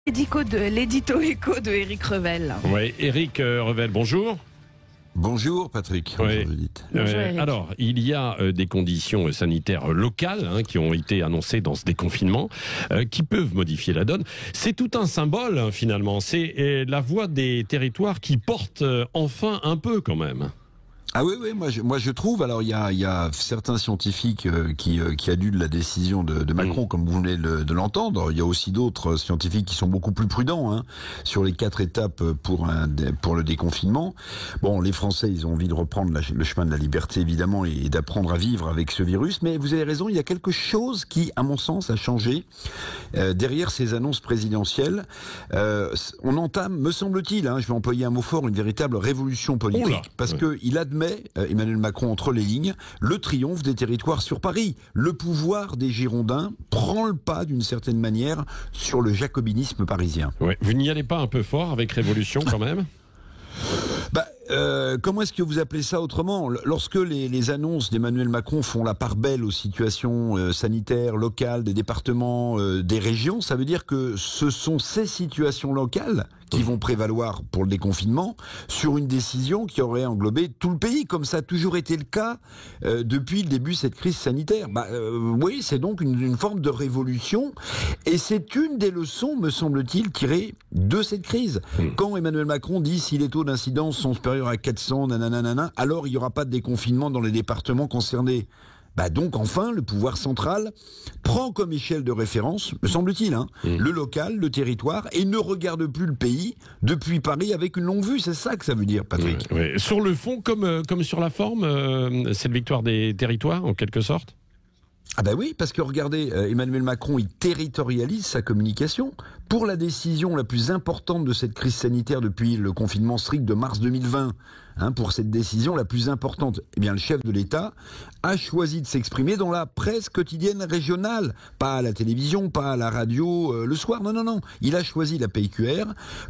L'édito écho de Éric Revel. Oui, Éric Revel, bonjour. Bonjour Patrick. Oui. Bonjour, Éric. Alors, il y a des conditions sanitaires locales qui ont été annoncées dans ce déconfinement qui peuvent modifier la donne. C'est tout un symbole finalement. C'est la voix des territoires qui porte enfin un peu quand même. Ah oui, moi je trouve. Alors il y a certains scientifiques qui adulent la décision de Macron, comme vous venez de l'entendre. Il y a aussi d'autres scientifiques qui sont beaucoup plus prudents sur les 4 étapes pour le déconfinement. Bon, les Français, ils ont envie de reprendre le chemin de la liberté, évidemment, et d'apprendre à vivre avec ce virus. Mais vous avez raison, il y a quelque chose qui, à mon sens, a changé derrière ces annonces présidentielles. On entame, me semble-t-il, je vais employer un mot fort, une véritable révolution politique, parce que il admet, Emmanuel Macron, entre les lignes, le triomphe des territoires sur Paris. Le pouvoir des Girondins prend le pas, d'une certaine manière, sur le jacobinisme parisien. Ouais. Vous n'y allez pas un peu fort avec révolution quand même? Comment est-ce que vous appelez ça autrement? Lorsque les annonces d'Emmanuel Macron font la part belle aux situations sanitaires locales des départements, des régions, ça veut dire que ce sont ces situations locales qui vont prévaloir pour le déconfinement sur une décision qui aurait englobé tout le pays, comme ça a toujours été le cas depuis le début de cette crise sanitaire. Oui, c'est donc une forme de révolution, et c'est une des leçons, me semble-t-il, tirées de cette crise. Quand Emmanuel Macron dit si les taux d'incidence sont supérieurs à 400, alors il n'y aura pas de déconfinement dans les départements concernés. Donc enfin, le pouvoir central prend comme échelle de référence, me semble-t-il, le local, le territoire, et ne regarde plus le pays depuis Paris avec une longue vue. C'est ça que ça veut dire, Patrick. Oui. Sur le fond, comme sur la forme, cette victoire des territoires, en quelque sorte? Oui, parce que regardez, Emmanuel Macron, il territorialise sa communication. Pour la décision la plus importante de cette crise sanitaire depuis le confinement strict de mars 2020, pour cette décision la plus importante, le chef de l'État a choisi de s'exprimer dans la presse quotidienne régionale, pas à la télévision, pas à la radio le soir, non. Il a choisi la PQR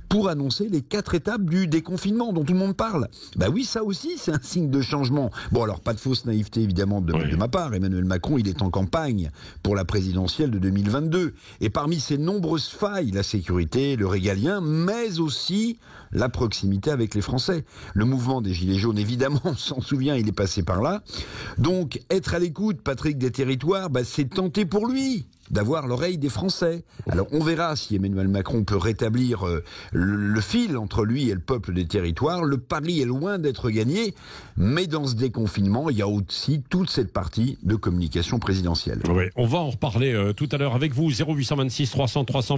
pour annoncer les 4 étapes du déconfinement dont tout le monde parle. Oui, ça aussi, c'est un signe de changement. Bon, alors pas de fausse naïveté évidemment de ma part. Emmanuel Macron, il est en campagne pour la présidentielle de 2022. Et parmi ses nombreuses failles, la sécurité, le régalien, mais aussi la proximité avec les Français. Le mouvement des Gilets jaunes, évidemment, on s'en souvient, il est passé par là. Donc, être à l'écoute, Patrick, des territoires, c'est tenter pour lui d'avoir l'oreille des Français. Alors, on verra si Emmanuel Macron peut rétablir le fil entre lui et le peuple des territoires. Le pari est loin d'être gagné, mais dans ce déconfinement, il y a aussi toute cette partie de communication présidentielle. Oui, on va en reparler tout à l'heure avec vous, 0826 300 300.